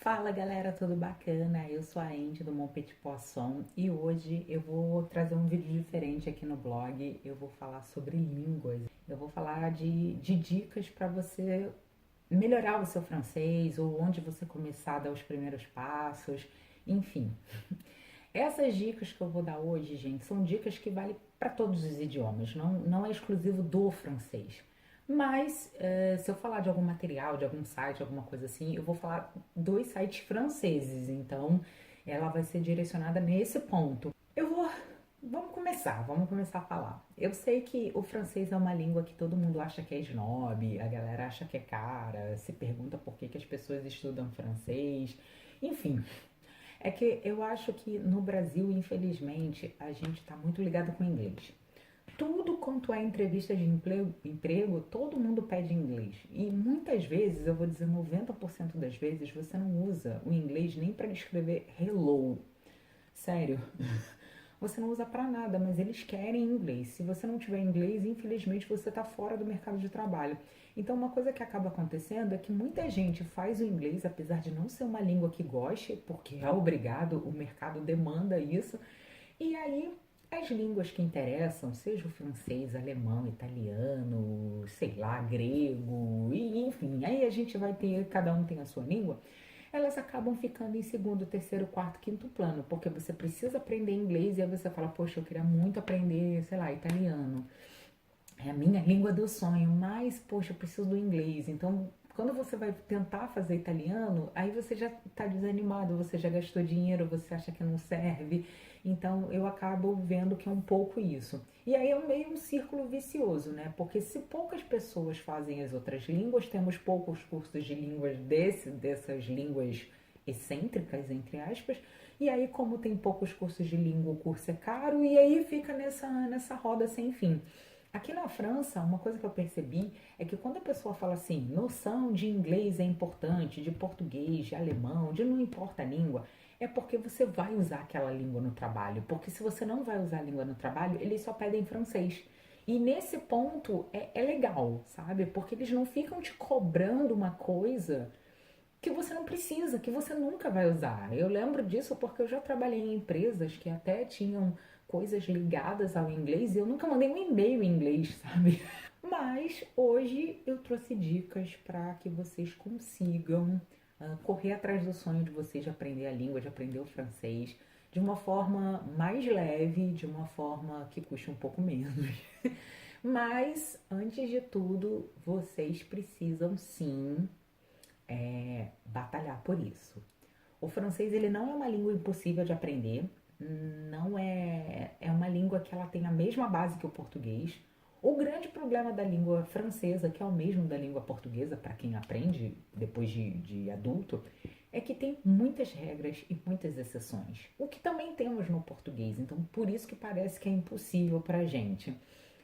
Fala galera, tudo bacana? Eu sou a Andy do Mon Petit Poisson e hoje eu vou trazer um vídeo diferente aqui no blog. Eu vou falar sobre línguas. Eu vou falar de dicas para você melhorar o seu francês ou onde você começar a dar os primeiros passos, enfim. Essas dicas que eu vou dar hoje, gente, são dicas que valem para todos os idiomas, não é exclusivo do francês. Mas, se eu falar de algum material, de algum site, alguma coisa assim, eu vou falar dos sites franceses, então ela vai ser direcionada nesse ponto. Vamos começar a falar. Eu sei que o francês é uma língua que todo mundo acha que é snob, a galera acha que é cara, se pergunta por que as pessoas estudam francês, enfim. É que eu acho que no Brasil, infelizmente, a gente está muito ligado com o inglês. Tudo quanto é entrevista de emprego, todo mundo pede inglês. E muitas vezes, eu vou dizer 90% das vezes, você não usa o inglês nem para escrever hello. Sério. Você não usa para nada, mas eles querem inglês. Se você não tiver inglês, infelizmente você está fora do mercado de trabalho. Então, uma coisa que acaba acontecendo é que muita gente faz o inglês, apesar de não ser uma língua que goste, porque é obrigado, o mercado demanda isso. E aí, as línguas que interessam, seja o francês, alemão, italiano, sei lá, grego, e enfim, aí a gente vai ter, cada um tem a sua língua, elas acabam ficando em segundo, terceiro, quarto, quinto plano, porque você precisa aprender inglês e aí você fala, poxa, eu queria muito aprender, sei lá, italiano. É a minha língua do sonho, mas, poxa, eu preciso do inglês. Então, quando você vai tentar fazer italiano, aí você já está desanimado, você já gastou dinheiro, você acha que não serve. Então, eu acabo vendo que é um pouco isso. E aí é meio um círculo vicioso, né? Porque se poucas pessoas fazem as outras línguas, temos poucos cursos de línguas dessas línguas excêntricas, entre aspas, e aí, como tem poucos cursos de língua, o curso é caro, e aí fica nessa roda sem fim. Aqui na França, uma coisa que eu percebi é que quando a pessoa fala assim, noção de inglês é importante, de português, de alemão, de não importa a língua, é porque você vai usar aquela língua no trabalho. Porque se você não vai usar a língua no trabalho, eles só pedem francês. E nesse ponto é legal, sabe? Porque eles não ficam te cobrando uma coisa que você não precisa, que você nunca vai usar. Eu lembro disso porque eu já trabalhei em empresas que até tinham coisas ligadas ao inglês e eu nunca mandei um e-mail em inglês, sabe? Mas hoje eu trouxe dicas para que vocês consigam correr atrás do sonho de vocês de aprender a língua, de aprender o francês, de uma forma mais leve, de uma forma que custe um pouco menos. Mas, antes de tudo, vocês precisam sim batalhar por isso. O francês ele não é uma língua impossível de aprender, não é uma língua que ela tem a mesma base que o português. O grande problema da língua francesa, que é o mesmo da língua portuguesa, para quem aprende depois de adulto, é que tem muitas regras e muitas exceções. O que também temos no português, então por isso que parece que é impossível para a gente.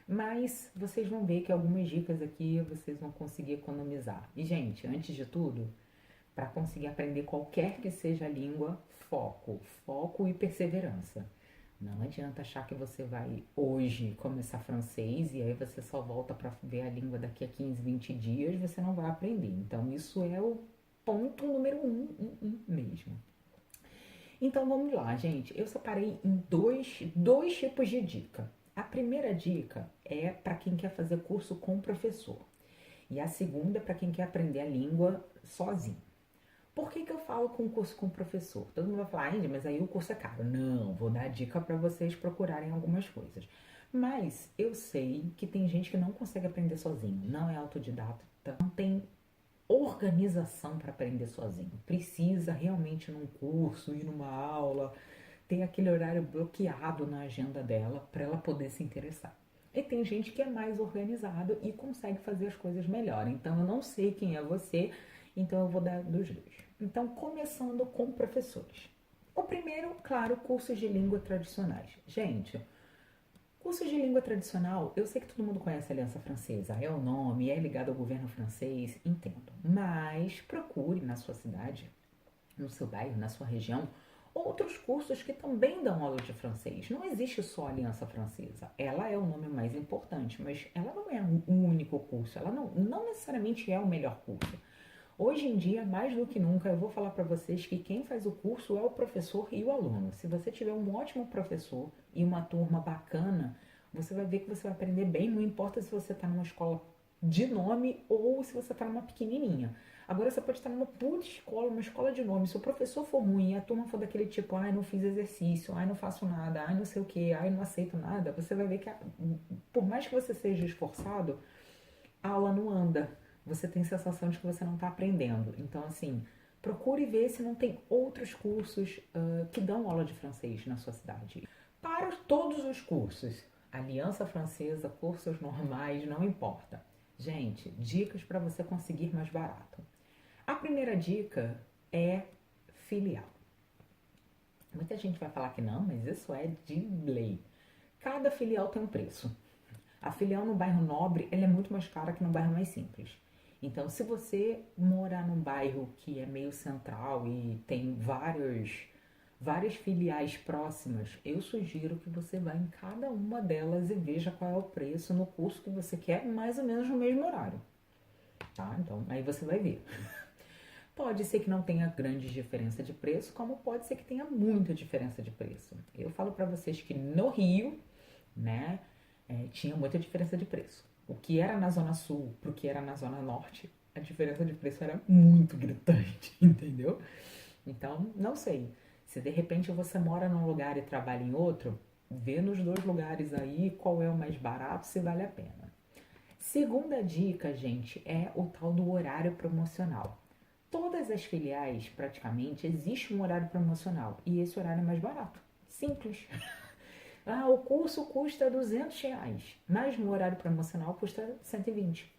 Mas vocês vão ver que algumas dicas aqui vocês vão conseguir economizar. E, gente, antes de tudo, para conseguir aprender qualquer que seja a língua, foco e perseverança. Não adianta achar que você vai hoje começar francês e aí você só volta para ver a língua daqui a 15, 20 dias, você não vai aprender. Então, isso é o ponto número mesmo. Então, vamos lá, gente. Eu separei em dois tipos de dica. A primeira dica é para quem quer fazer curso com professor. E a segunda é para quem quer aprender a língua sozinho. Por que eu falo com curso com professor? Todo mundo vai falar, Andy, mas aí o curso é caro. Não, vou dar dica para vocês procurarem algumas coisas. Mas eu sei que tem gente que não consegue aprender sozinho, não é autodidata, não tem organização para aprender sozinho. Precisa realmente ir num curso, ir numa aula, ter aquele horário bloqueado na agenda dela para ela poder se interessar. E tem gente que é mais organizado e consegue fazer as coisas melhor. Então eu não sei quem é você, então eu vou dar dos dois. Então, começando com professores. O primeiro, claro, cursos de língua tradicionais. Gente, cursos de língua tradicional, eu sei que todo mundo conhece a Aliança Francesa, é o nome, é ligado ao governo francês, entendo. Mas procure na sua cidade, no seu bairro, na sua região, outros cursos que também dão aula de francês. Não existe só a Aliança Francesa. Ela é o nome mais importante, mas ela não é o único curso. Ela não necessariamente é o melhor curso. Hoje em dia, mais do que nunca, eu vou falar para vocês que quem faz o curso é o professor e o aluno. Se você tiver um ótimo professor e uma turma bacana, você vai ver que você vai aprender bem, não importa se você está numa escola de nome ou se você está numa pequenininha. Agora você pode estar numa puta escola, uma escola de nome. Se o professor for ruim e a turma for daquele tipo, ai, não fiz exercício, ai, não faço nada, ai, não sei o que, ai, não aceito nada, você vai ver que, por mais que você seja esforçado, a aula não anda. Você tem a sensação de que você não está aprendendo. Então, assim, procure ver se não tem outros cursos que dão aula de francês na sua cidade. Para todos os cursos, Aliança Francesa, cursos normais, não importa. Gente, dicas para você conseguir mais barato. A primeira dica é filial. Muita gente vai falar que não, mas isso é de lei. Cada filial tem um preço. A filial no bairro nobre, ela é muito mais cara que no bairro mais simples. Então, se você morar num bairro que é meio central e tem várias filiais próximas, eu sugiro que você vá em cada uma delas e veja qual é o preço no curso que você quer, mais ou menos no mesmo horário. Tá? Então, aí você vai ver. Pode ser que não tenha grande diferença de preço, como pode ser que tenha muita diferença de preço. Eu falo para vocês que no Rio, né, tinha muita diferença de preço. O que era na Zona Sul pro que era na Zona Norte, a diferença de preço era muito gritante, entendeu? Então, não sei. Se de repente você mora num lugar e trabalha em outro, vê nos dois lugares aí qual é o mais barato, se vale a pena. Segunda dica, gente, é o tal do horário promocional. Todas as filiais, praticamente, existe um horário promocional e esse horário é mais barato. Simples. Ah, o curso custa R$ 200, mas no horário promocional custa 120.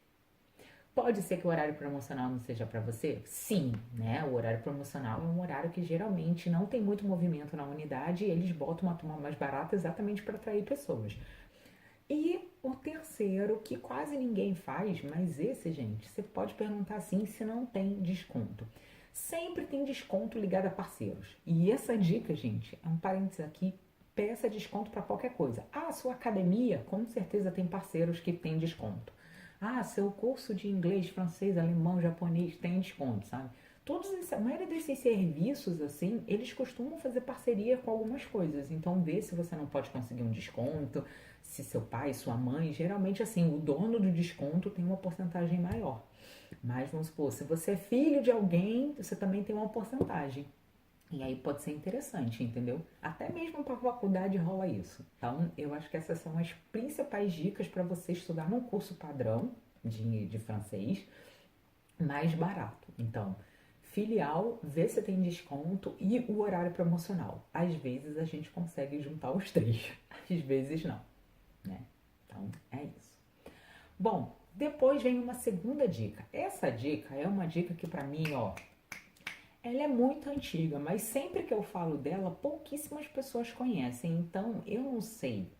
Pode ser que o horário promocional não seja para você? Sim, né? O horário promocional é um horário que geralmente não tem muito movimento na unidade e eles botam uma turma mais barata exatamente para atrair pessoas. E o terceiro, que quase ninguém faz, mas esse, gente, você pode perguntar assim se não tem desconto. Sempre tem desconto ligado a parceiros. E essa dica, gente, é um parênteses aqui, peça desconto para qualquer coisa. Ah, sua academia, com certeza tem parceiros que tem desconto. Ah, seu curso de inglês, francês, alemão, japonês tem desconto, sabe? A maioria desses serviços, assim, eles costumam fazer parceria com algumas coisas. Então, vê se você não pode conseguir um desconto, se seu pai, sua mãe, geralmente, assim, o dono do desconto tem uma porcentagem maior. Mas, vamos supor, se você é filho de alguém, você também tem uma porcentagem. E aí pode ser interessante, entendeu? Até mesmo para a faculdade rola isso. Então, eu acho que essas são as principais dicas para você estudar num curso padrão de francês mais barato. Então, filial, vê se tem desconto e o horário promocional. Às vezes a gente consegue juntar os três, às vezes não, né? Então, é isso. Bom, depois vem uma segunda dica. Essa dica é uma dica que para mim, ó, ela é muito antiga, mas sempre que eu falo dela, pouquíssimas pessoas conhecem. Então, eu não sei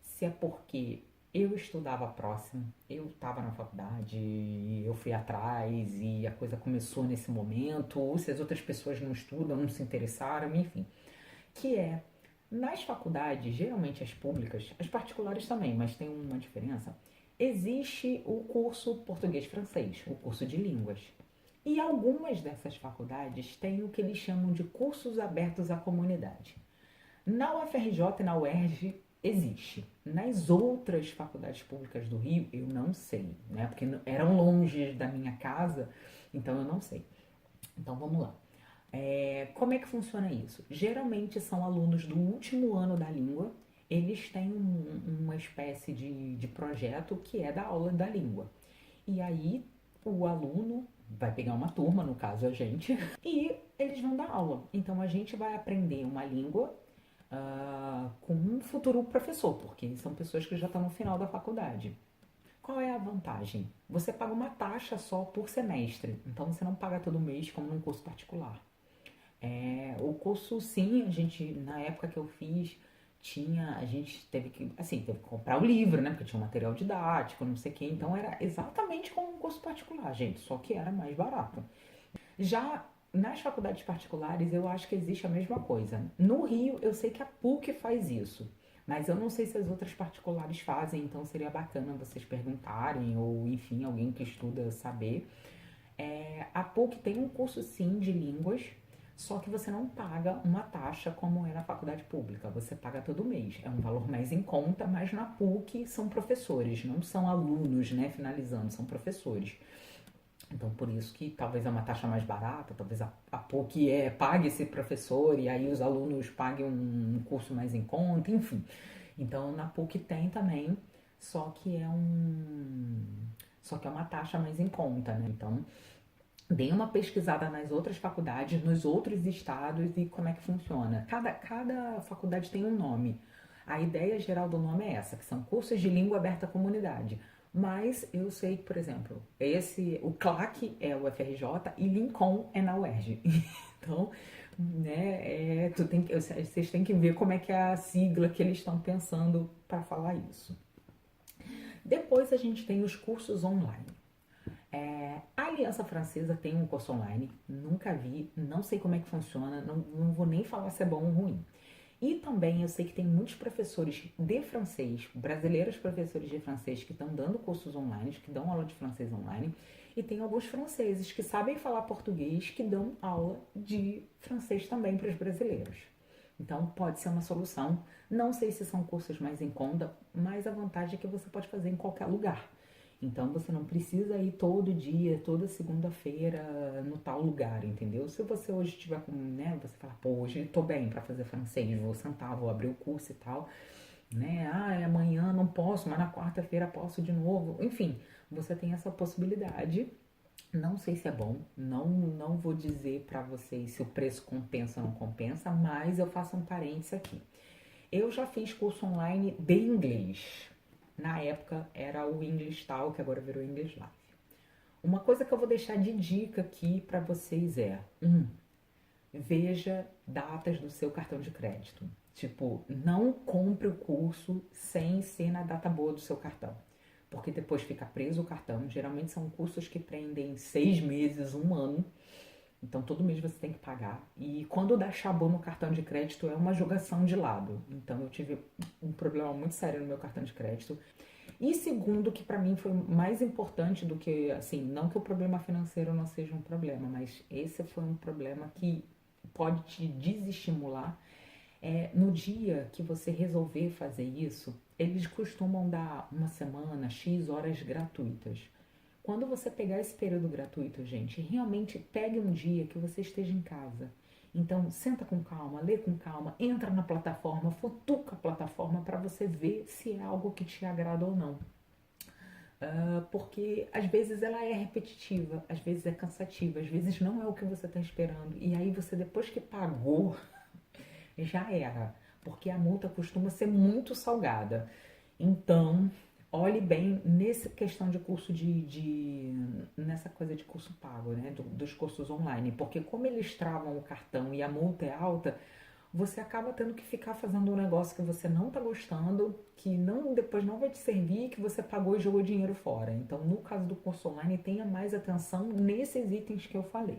se é porque eu estudava próximo, eu estava na faculdade, eu fui atrás e a coisa começou nesse momento, ou se as outras pessoas não estudam, não se interessaram, enfim. Que é, nas faculdades, geralmente as públicas, as particulares também, mas tem uma diferença, existe o curso português-francês, o curso de línguas. E algumas dessas faculdades têm o que eles chamam de cursos abertos à comunidade. Na UFRJ e na UERJ existe. Nas outras faculdades públicas do Rio, eu não sei, né? Porque eram longe da minha casa, então eu não sei. Então vamos lá. Como é que funciona isso? Geralmente são alunos do último ano da língua, eles têm uma espécie de projeto que é da aula da língua. E aí o aluno vai pegar uma turma, no caso a gente, e eles vão dar aula. Então a gente vai aprender uma língua com um futuro professor, porque são pessoas que já estão no final da faculdade. Qual é a vantagem? Você paga uma taxa só por semestre, então você não paga todo mês como num curso particular. O curso, sim, a gente, na época que eu fiz, a gente teve que comprar o livro, né? Porque tinha um material didático, não sei o quê. Então era exatamente como um curso particular, gente, só que era mais barato. Já nas faculdades particulares, eu acho que existe a mesma coisa. No Rio, eu sei que a PUC faz isso, mas eu não sei se as outras particulares fazem, então seria bacana vocês perguntarem, ou enfim, alguém que estuda saber. A PUC tem um curso sim de línguas, só que você não paga uma taxa como é na faculdade pública, você paga todo mês. É um valor mais em conta, mas na PUC são professores, não são alunos, né, finalizando, são professores. Então, por isso que talvez é uma taxa mais barata, talvez a PUC pague esse professor e aí os alunos paguem um curso mais em conta, enfim. Então, na PUC tem também, só que é um, só que é uma taxa mais em conta, né? Então, deem uma pesquisada nas outras faculdades, nos outros estados e como é que funciona. Cada faculdade tem um nome. A ideia geral do nome é essa, que são cursos de língua aberta à comunidade. Mas eu sei que, por exemplo, o CLAC é o FRJ e Lincoln é na UERJ. Então, né, vocês têm que ver como é que é a sigla que eles estão pensando para falar isso. Depois a gente tem os cursos online. A Aliança Francesa tem um curso online, nunca vi, não sei como é que funciona, não vou nem falar se é bom ou ruim. E também eu sei que tem muitos professores de francês, brasileiros professores de francês que estão dando cursos online, que dão aula de francês online, e tem alguns franceses que sabem falar português que dão aula de francês também para os brasileiros. Então pode ser uma solução. Não sei se são cursos mais em conta, mas a vantagem é que você pode fazer em qualquer lugar. Então você não precisa ir todo dia, toda segunda-feira no tal lugar, entendeu? Se você hoje tiver com, né, você fala, pô, hoje tô bem para fazer francês, vou sentar, vou abrir o curso e tal, né? Ah, amanhã não posso, mas na quarta-feira posso de novo. Enfim, você tem essa possibilidade. Não sei se é bom, não vou dizer para vocês se o preço compensa ou não compensa, mas eu faço um parênteses aqui. Eu já fiz curso online de inglês. Na época era o English Tal, que agora virou English Live. Uma coisa que eu vou deixar de dica aqui para vocês é: veja datas do seu cartão de crédito. Tipo, não compre o curso sem ser na data boa do seu cartão, porque depois fica preso o cartão. Geralmente são cursos que prendem 6 meses, um ano. Então todo mês você tem que pagar. E quando dá chabu no cartão de crédito é uma jogação de lado. Então eu tive um problema muito sério no meu cartão de crédito. E segundo, que pra mim foi mais importante do que, assim, não que o problema financeiro não seja um problema, mas esse foi um problema que pode te desestimular. No dia que você resolver fazer isso, eles costumam dar uma semana, X horas gratuitas. Quando você pegar esse período gratuito, gente, realmente pegue um dia que você esteja em casa. Então, senta com calma, lê com calma, entra na plataforma, futuca a plataforma para você ver se é algo que te agrada ou não. Porque às vezes ela é repetitiva, às vezes é cansativa, às vezes não é o que você está esperando. E aí você, depois que pagou, já era. Porque a multa costuma ser muito salgada. Então, olhe bem nessa questão de curso nessa coisa de curso pago, né? Dos cursos online. Porque como eles travam o cartão e a multa é alta, você acaba tendo que ficar fazendo um negócio que você não tá gostando, que não depois não vai te servir, que você pagou e jogou dinheiro fora. Então, no caso do curso online, tenha mais atenção nesses itens que eu falei.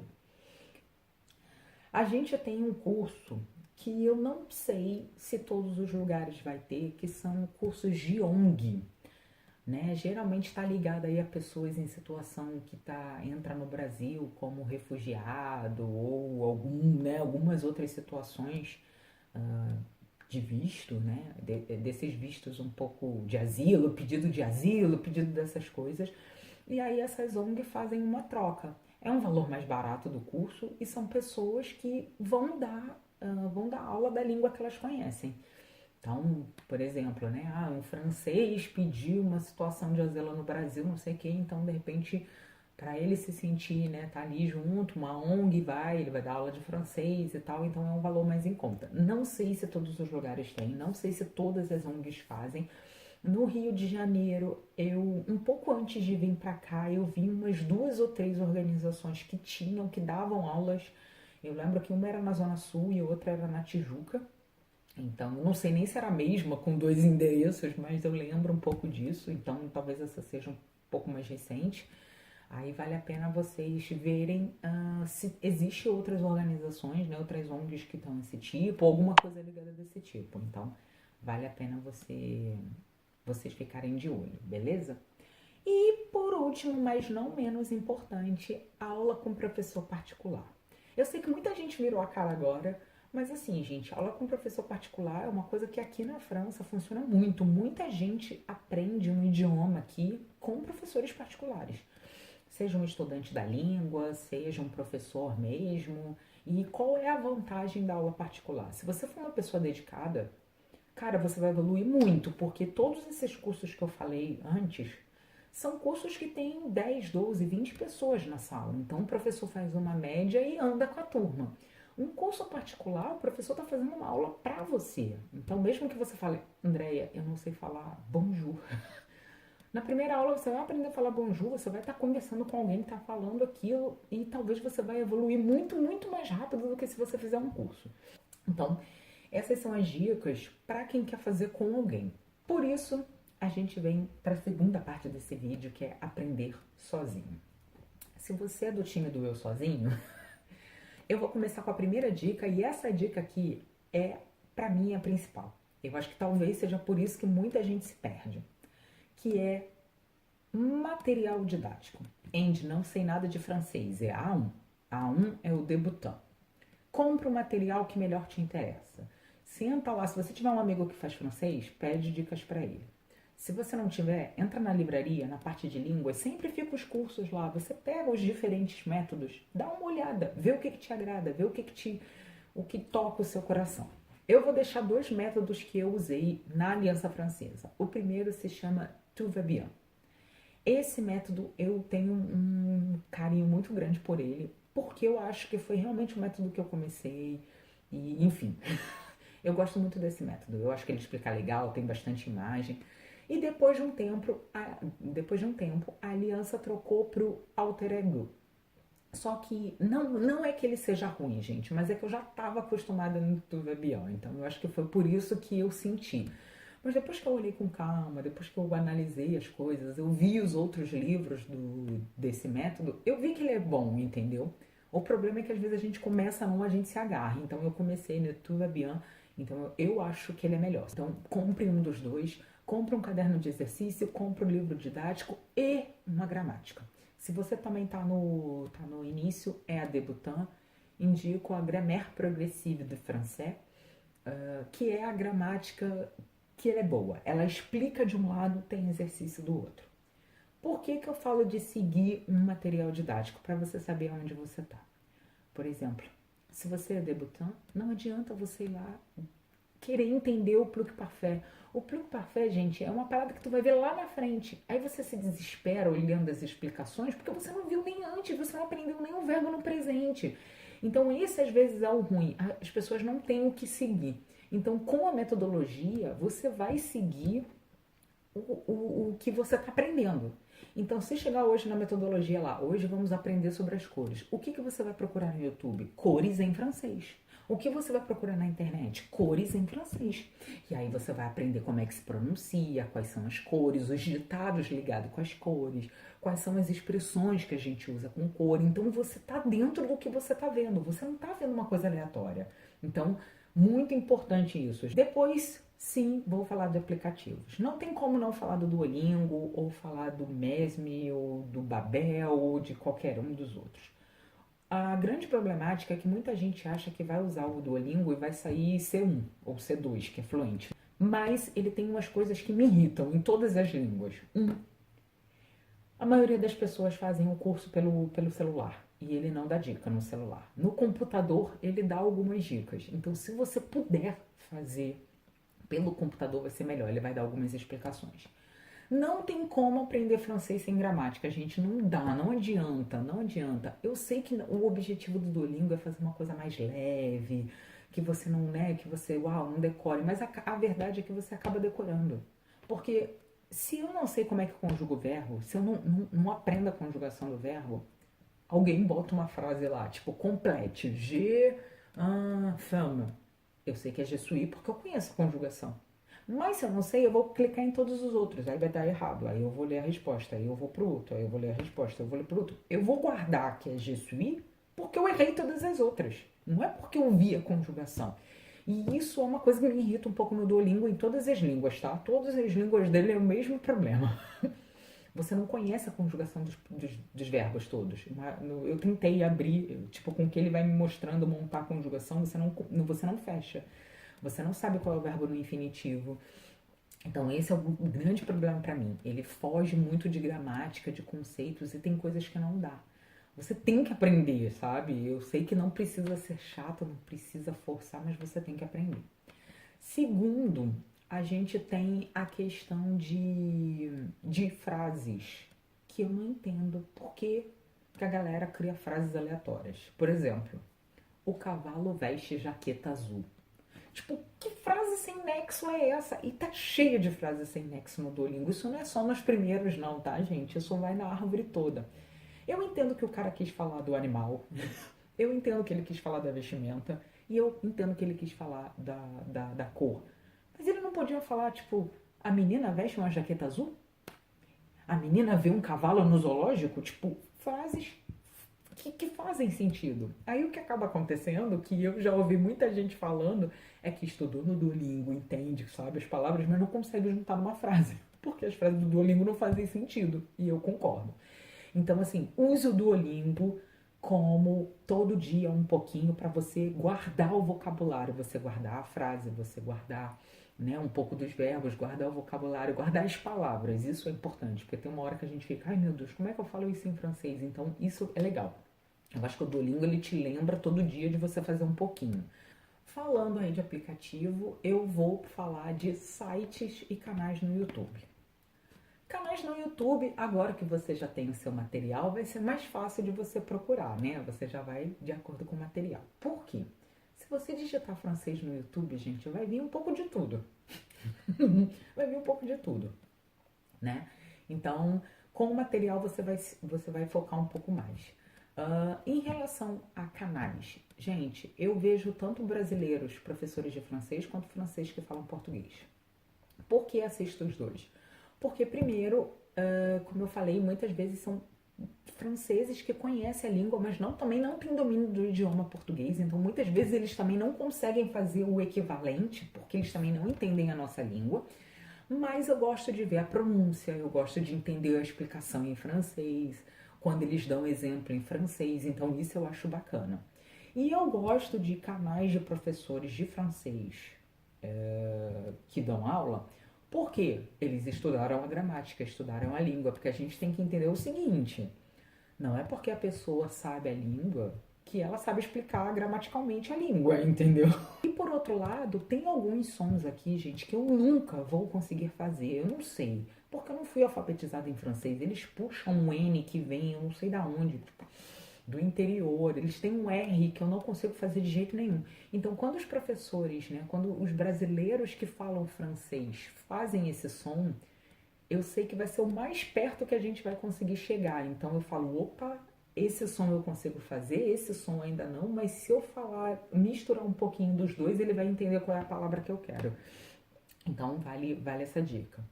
A gente tem um curso que eu não sei se todos os lugares vai ter, que são cursos de ONG, né? Geralmente está ligado aí a pessoas em situação que entra no Brasil como refugiado ou algumas outras situações de visto, né? Desses vistos um pouco de asilo, pedido dessas coisas. E aí essas ONG fazem uma troca. É um valor mais barato do curso e são pessoas que vão dar aula da língua que elas conhecem. Então, por exemplo, né? Um francês pediu uma situação de asilo no Brasil, não sei o quê, então de repente, para ele se sentir, né, tá ali junto, uma ONG ele vai dar aula de francês e tal, então é um valor mais em conta. Não sei se todos os lugares têm, não sei se todas as ONGs fazem. No Rio de Janeiro, um pouco antes de vir para cá, eu vi umas 2 ou 3 organizações que davam aulas. Eu lembro que uma era na Zona Sul e outra era na Tijuca. Então, não sei nem se era a mesma com 2 endereços, mas eu lembro um pouco disso. Então, talvez essa seja um pouco mais recente. Aí vale a pena vocês verem se existe outras organizações, né, outras ONGs que estão desse tipo, ou alguma coisa ligada desse tipo. Então, vale a pena vocês ficarem de olho, beleza? E por último, mas não menos importante, aula com professor particular. Eu sei que muita gente virou a cara agora, mas assim, gente, aula com professor particular é uma coisa que aqui na França funciona muito. Muita gente aprende um idioma aqui com professores particulares. Seja um estudante da língua, seja um professor mesmo. E qual é a vantagem da aula particular? Se você for uma pessoa dedicada, cara, você vai evoluir muito, porque todos esses cursos que eu falei antes são cursos que tem 10, 12, 20 pessoas na sala. Então o professor faz uma média e anda com a turma. Um curso particular, o professor está fazendo uma aula para você. Então, mesmo que você fale, Andréia, eu não sei falar bonjour. Na primeira aula você vai aprender a falar bonjour, você vai estar conversando com alguém que está falando aquilo e talvez você vai evoluir muito, muito mais rápido do que se você fizer um curso. Então, essas são as dicas para quem quer fazer com alguém. Por isso, a gente vem para a segunda parte desse vídeo, que é aprender sozinho. Se você é do time do eu sozinho, eu vou começar com a primeira dica, e essa dica aqui é, para mim, a principal. Eu acho que talvez seja por isso que muita gente se perde, que é material didático. Andy, não sei nada de francês, é A1. A1 é o débutant. Compra o material que melhor te interessa. Senta lá, se você tiver um amigo que faz francês, pede dicas para ele. Se você não tiver, entra na livraria, na parte de línguas, sempre fica os cursos lá. Você pega os diferentes métodos, dá uma olhada, vê o que te agrada, vê o que toca o seu coração. Eu vou deixar 2 métodos que eu usei na Aliança Francesa. O primeiro se chama Tout va bien. Esse método eu tenho um carinho muito grande por ele, porque eu acho que foi realmente o método que eu comecei e, enfim, eu gosto muito desse método. Eu acho que ele explica legal, tem bastante imagem. E depois de um tempo, a Aliança trocou pro Alter Ego. Só que não é que ele seja ruim, gente, mas é que eu já estava acostumada no Tout va bien, então eu acho que foi por isso que eu senti. Mas depois que eu olhei com calma, depois que eu analisei as coisas, eu vi os outros livros desse método, eu vi que ele é bom, entendeu? O problema é que às vezes a gente começa num, a gente se agarra. Então eu comecei no Tout va bien, então eu acho que ele é melhor. Então compre um dos 2, compre um caderno de exercício, compre um livro didático e uma gramática. Se você também tá no início, é a débutant, indico a Grammaire Progressive de Français, que é a gramática que ela é boa. Ela explica de um lado, tem exercício do outro. Por que eu falo de seguir um material didático? Para você saber onde você está. Por exemplo, se você é débutant, não adianta você ir lá querer entender o Pluck Parfait. O Pluck Parfait, gente, é uma parada que tu vai ver lá na frente. Aí você se desespera olhando as explicações porque você não viu nem antes, você não aprendeu nem o verbo no presente. Então esse às vezes é o ruim. As pessoas não têm o que seguir. Então com a metodologia você vai seguir o que você está aprendendo. Então, se chegar hoje na metodologia lá, hoje vamos aprender sobre as cores. O que você vai procurar no YouTube? Cores em francês. O que você vai procurar na internet? Cores em francês. E aí você vai aprender como é que se pronuncia, quais são as cores, os ditados ligados com as cores, quais são as expressões que a gente usa com cor. Então, você está dentro do que você está vendo. Você não está vendo uma coisa aleatória. Então, muito importante isso. Depois, sim, vou falar de aplicativos. Não tem como não falar do Duolingo, ou falar do Mesme, ou do Babel, ou de qualquer um dos outros. A grande problemática é que muita gente acha que vai usar o Duolingo e vai sair C1 ou C2, que é fluente. Mas ele tem umas coisas que me irritam em todas as línguas. A maioria das pessoas fazem o curso pelo celular e ele não dá dica no celular. No computador, ele dá algumas dicas. Então, se você puder fazer pelo computador, vai ser melhor. Ele vai dar algumas explicações. Não tem como aprender francês sem gramática, gente. Não dá, não adianta, não adianta. Eu sei que o objetivo do Duolingo é fazer uma coisa mais leve, que você não, né, que você, não decore. Mas a verdade é que você acaba decorando. Porque se eu não sei como é que conjuga o verbo, se eu não aprendo a conjugação do verbo, alguém bota uma frase lá, tipo, complete, femme. Eu sei que é je suis porque eu conheço a conjugação. Mas se eu não sei, eu vou clicar em todos os outros, aí vai dar errado, aí eu vou ler a resposta, aí eu vou pro outro, aí eu vou ler a resposta, eu vou ler pro outro. Eu vou guardar que é je suis porque eu errei todas as outras, não é porque eu vi a conjugação. E isso é uma coisa que me irrita um pouco no Duolingo em todas as línguas, tá? Todas as línguas dele é o mesmo problema. Você não conhece a conjugação dos verbos todos. Eu tentei abrir, tipo, com que ele vai me mostrando montar a conjugação, você não fecha. Você não sabe qual é o verbo no infinitivo. Então esse é o grande problema para mim. Ele foge muito de gramática, de conceitos e tem coisas que não dá. Você tem que aprender, sabe? Eu sei que não precisa ser chato, não precisa forçar, mas você tem que aprender. Segundo, a gente tem a questão de frases que eu não entendo por que a galera cria frases aleatórias. Por exemplo, o cavalo veste jaqueta azul. Tipo, que frase sem nexo é essa? E tá cheia de frases sem nexo no Duolingo. Isso não é só nos primeiros não, tá, gente? Isso vai na árvore toda. Eu entendo que o cara quis falar do animal. Eu entendo que ele quis falar da vestimenta. E eu entendo que ele quis falar da cor. Mas ele não podia falar, tipo, a menina veste uma jaqueta azul? A menina vê um cavalo no zoológico? Tipo, frases que fazem sentido. Aí o que acaba acontecendo, que eu já ouvi muita gente falando, é que estudou no Duolingo, entende, sabe as palavras, mas não consegue juntar numa frase. Porque as frases do Duolingo não fazem sentido. E eu concordo. Então, assim, use o Duolingo como todo dia um pouquinho para você guardar o vocabulário, você guardar a frase, você guardar, né, um pouco dos verbos, guardar o vocabulário, guardar as palavras. Isso é importante, porque tem uma hora que a gente fica, ai meu Deus, como é que eu falo isso em francês? Então, isso é legal. Eu acho que o Duolingo ele te lembra todo dia de você fazer um pouquinho. Falando aí de aplicativo, eu vou falar de sites e canais no YouTube. Canais no YouTube, agora que você já tem o seu material, vai ser mais fácil de você procurar, né? Você já vai de acordo com o material. Por quê? Se você digitar francês no YouTube, gente, vai vir um pouco de tudo. Vai vir um pouco de tudo, né? Então, com o material você vai focar um pouco mais. Em relação a canais, gente, eu vejo tanto brasileiros, professores de francês, quanto franceses que falam português. Por que assisto os dois? Porque, primeiro, como eu falei, muitas vezes são franceses que conhecem a língua, mas também não têm domínio do idioma português. Então, muitas vezes, eles também não conseguem fazer o equivalente, porque eles também não entendem a nossa língua. Mas eu gosto de ver a pronúncia, eu gosto de entender a explicação em francês, quando eles dão exemplo em francês. Então, isso eu acho bacana. E eu gosto de canais de professores de francês que dão aula, porque eles estudaram a gramática, estudaram a língua, porque a gente tem que entender o seguinte, não é porque a pessoa sabe a língua que ela sabe explicar gramaticalmente a língua, entendeu? E por outro lado, tem alguns sons aqui, gente, que eu nunca vou conseguir fazer, eu não sei, porque eu não fui alfabetizada em francês, eles puxam um N que vem, eu não sei da onde, do interior, eles têm um R que eu não consigo fazer de jeito nenhum. Então, quando os professores, né, quando os brasileiros que falam francês fazem esse som, eu sei que vai ser o mais perto que a gente vai conseguir chegar. Então eu falo, opa, esse som eu consigo fazer, esse som ainda não, mas se eu falar, misturar um pouquinho dos dois, ele vai entender qual é a palavra que eu quero. Então vale essa dica.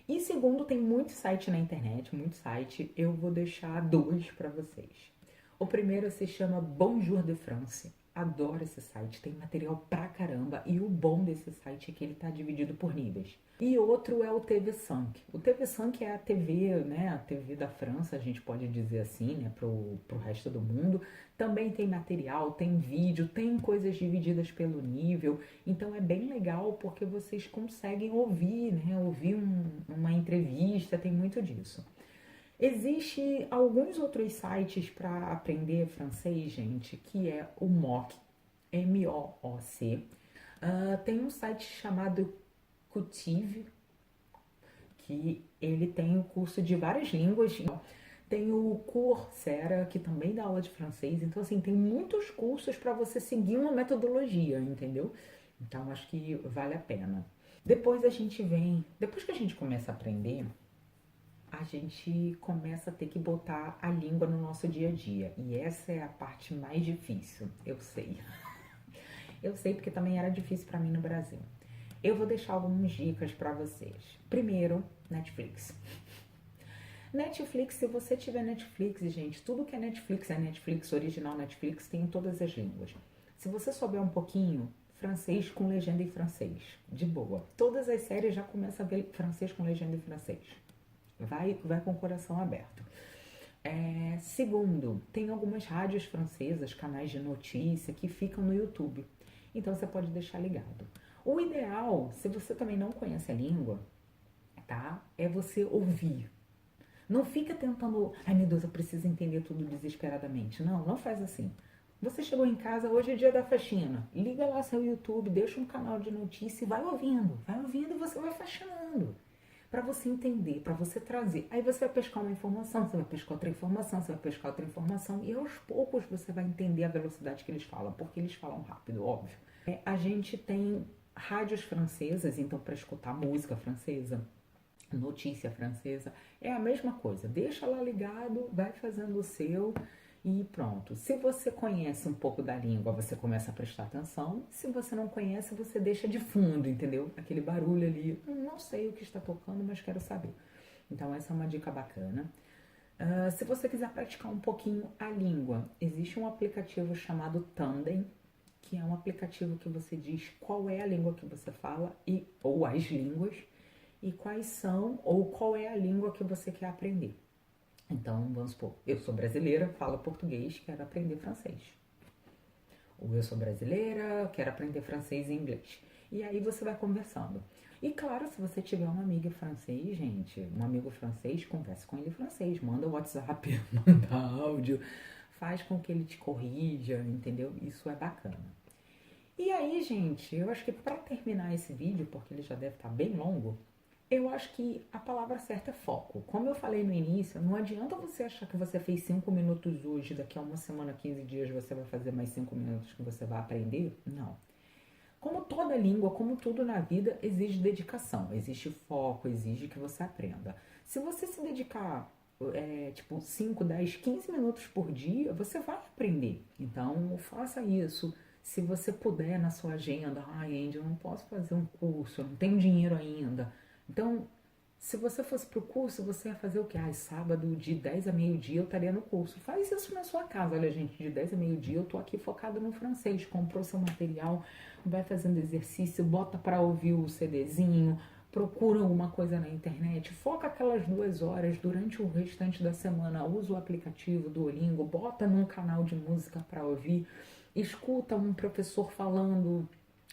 E segundo, tem muito site na internet, muito site. Eu vou deixar dois para vocês. O primeiro se chama Bonjour de France. Adoro esse site, tem material pra caramba. E o bom desse site é que ele tá dividido por níveis. E outro é o TV5. O TV5 é a TV, né, a TV da França, a gente pode dizer assim, né, pro resto do mundo. Também tem material, tem vídeo, tem coisas divididas pelo nível. Então é bem legal porque vocês conseguem ouvir, né, ouvir uma entrevista, tem muito disso. Existe alguns outros sites para aprender francês, gente, que é o MOOC, M-O-O-C. Tem um site chamado Cultive, que ele tem um curso de várias línguas. Tem o Coursera, que também dá aula de francês. Então, assim, tem muitos cursos para você seguir uma metodologia, entendeu? Então, acho que vale a pena. Depois que a gente começa a aprender, a gente começa a ter que botar a língua no nosso dia a dia. E essa é a parte mais difícil, eu sei. Eu sei porque também era difícil para mim no Brasil. Eu vou deixar algumas dicas para vocês. Primeiro, Netflix. Netflix, se você tiver Netflix, gente, tudo que é Netflix original, Netflix, tem em todas as línguas. Se você souber um pouquinho, francês com legenda em francês, de boa. Todas as séries já começam a ver francês com legenda em francês. vai com o coração aberto. Segundo, tem algumas rádios francesas, canais de notícia que ficam no YouTube. Então você pode deixar ligado. O ideal, se você também não conhece a língua, tá? É você ouvir. Não fica tentando, ai meu Deus, eu preciso entender tudo desesperadamente. Não, não faz assim. Você chegou em casa, hoje é dia da faxina. Liga lá seu YouTube, deixa um canal de notícia e vai ouvindo e você vai faxinando. Para você entender, para você trazer. Aí você vai pescar uma informação, você vai pescar outra informação, você vai pescar outra informação e aos poucos você vai entender a velocidade que eles falam, porque eles falam rápido, óbvio. A gente tem rádios francesas, então para escutar música francesa, notícia francesa, é a mesma coisa. Deixa lá ligado, vai fazendo o seu e pronto. Se você conhece um pouco da língua, você começa a prestar atenção. Se você não conhece, você deixa de fundo, entendeu? Aquele barulho ali, não sei o que está tocando, mas quero saber. Então essa é uma dica bacana. Se você quiser praticar um pouquinho a língua, existe um aplicativo chamado Tandem, que é um aplicativo que você diz qual é a língua que você fala ou as línguas e quais são ou qual é a língua que você quer aprender. Então, vamos supor, eu sou brasileira, falo português, quero aprender francês. Ou eu sou brasileira, quero aprender francês e inglês. E aí você vai conversando. E claro, se você tiver uma amiga francês, gente, um amigo francês, converse com ele em francês, manda WhatsApp, manda áudio, faz com que ele te corrija, entendeu? Isso é bacana. E aí, gente, eu acho que para terminar esse vídeo, porque ele já deve estar bem longo, eu acho que a palavra certa é foco. Como eu falei no início, não adianta você achar que você fez 5 minutos hoje, daqui a uma semana, 15 dias, você vai fazer mais 5 minutos que você vai aprender. Não. Como toda língua, como tudo na vida, exige dedicação, exige foco, exige que você aprenda. Se você se dedicar, 5, 10, 15 minutos por dia, você vai aprender. Então, faça isso. Se você puder na sua agenda, Andy, eu não posso fazer um curso, eu não tenho dinheiro ainda. Então, se você fosse pro curso, você ia fazer o quê? Sábado de 10 a meio-dia eu estaria no curso. Faz isso na sua casa. Olha, gente, de 10 a meio-dia eu tô aqui focado no francês. Comprou seu material, vai fazendo exercício, bota para ouvir o CDzinho, procura alguma coisa na internet, foca aquelas 2 horas durante o restante da semana, usa o aplicativo do Duolingo, bota num canal de música para ouvir, escuta um professor falando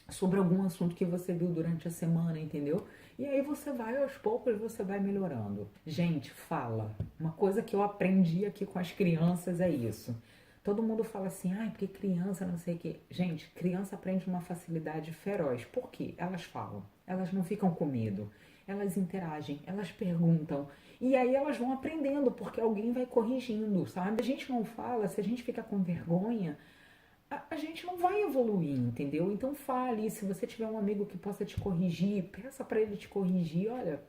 sobre algum assunto que você viu durante a semana, entendeu? E aí você vai, aos poucos, você vai melhorando. Gente, fala. Uma coisa que eu aprendi aqui com as crianças é isso. Todo mundo fala assim, porque criança não sei o quê. Gente, criança aprende uma facilidade feroz. Por quê? Elas falam. Elas não ficam com medo. Elas interagem, elas perguntam. E aí elas vão aprendendo, porque alguém vai corrigindo, sabe? A gente não fala, se a gente fica com vergonha, a gente não vai evoluir, entendeu? Então fale, se você tiver um amigo que possa te corrigir, peça para ele te corrigir, olha,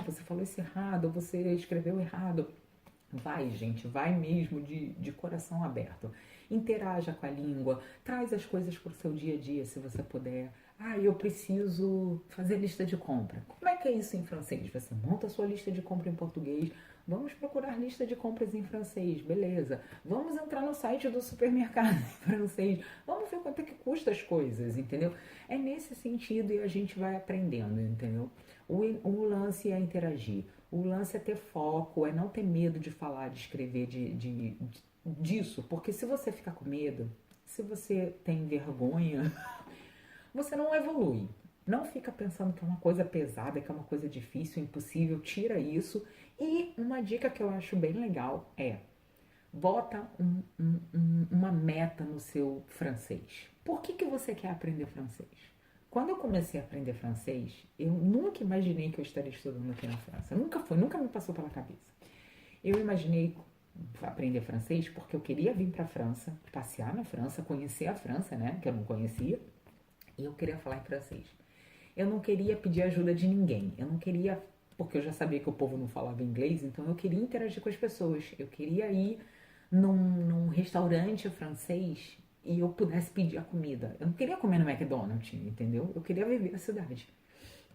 você falou isso errado, você escreveu errado. Vai, gente, vai mesmo de coração aberto. Interaja com a língua, traz as coisas para o seu dia a dia, se você puder. Eu preciso fazer lista de compra. Como é que é isso em francês? Você monta a sua lista de compra em português. Vamos procurar lista de compras em francês, beleza. Vamos entrar no site do supermercado em francês. Vamos ver quanto é que custa as coisas, entendeu? É nesse sentido e a gente vai aprendendo, entendeu? O lance é interagir. O lance é ter foco, é não ter medo de falar, de escrever, disso. Porque se você ficar com medo, se você tem vergonha, você não evolui. Não fica pensando que é uma coisa pesada, que é uma coisa difícil, impossível. Tira isso. E uma dica que eu acho bem legal é: bota uma meta no seu francês. Por que você quer aprender francês? Quando eu comecei a aprender francês, eu nunca imaginei que eu estaria estudando aqui na França. Nunca me passou pela cabeça. Eu imaginei aprender francês porque eu queria vir para a França, passear na França, conhecer a França, né, que eu não conhecia, e eu queria falar em francês. Eu não queria pedir ajuda de ninguém. Eu não queria, porque eu já sabia que o povo não falava inglês, então eu queria interagir com as pessoas. Eu queria ir num restaurante francês e eu pudesse pedir a comida. Eu não queria comer no McDonald's, entendeu? Eu queria viver a cidade.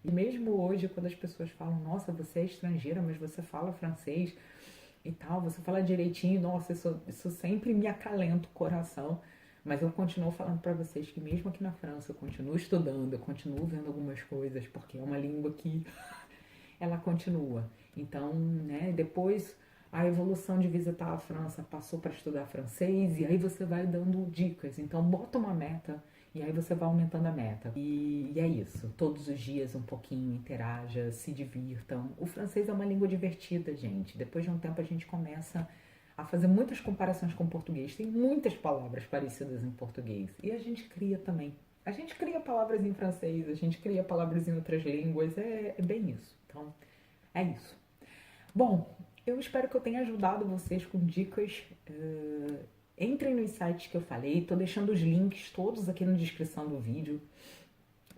E mesmo hoje, quando as pessoas falam, nossa, você é estrangeira, mas você fala francês e tal, você fala direitinho, nossa, isso sempre me acalenta o coração. Mas eu continuo falando para vocês que mesmo aqui na França eu continuo estudando, eu continuo vendo algumas coisas, porque é uma língua que ela continua. Então, né, depois a evolução de visitar a França passou para estudar francês e aí você vai dando dicas. Então, bota uma meta e aí você vai aumentando a meta. E é isso. Todos os dias um pouquinho, interaja, se divirtam. O francês é uma língua divertida, gente. Depois de um tempo a gente começa a fazer muitas comparações com o português. Tem muitas palavras parecidas em português. E a gente cria também. A gente cria palavras em francês, a gente cria palavras em outras línguas. É bem isso. Então, é isso. Bom, eu espero que eu tenha ajudado vocês com dicas. Entrem nos sites que eu falei, tô deixando os links todos aqui na descrição do vídeo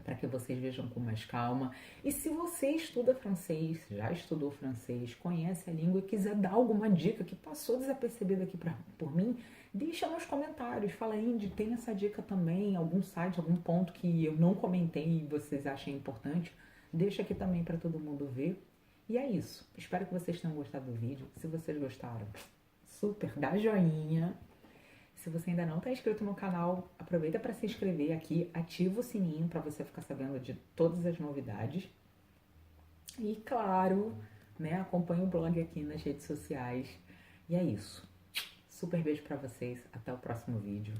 para que vocês vejam com mais calma. E se você estuda francês, já estudou francês, conhece a língua e quiser dar alguma dica que passou desapercebida aqui por mim, deixa nos comentários. Fala, Indy, tem essa dica também, algum site, algum ponto que eu não comentei e vocês achem importante, deixa aqui também para todo mundo ver. E é isso. Espero que vocês tenham gostado do vídeo. Se vocês gostaram, super, dá joinha. Se você ainda não está inscrito no canal, aproveita para se inscrever aqui, ativa o sininho para você ficar sabendo de todas as novidades. E claro, né, acompanhe o blog aqui nas redes sociais. E é isso. Super beijo para vocês, até o próximo vídeo.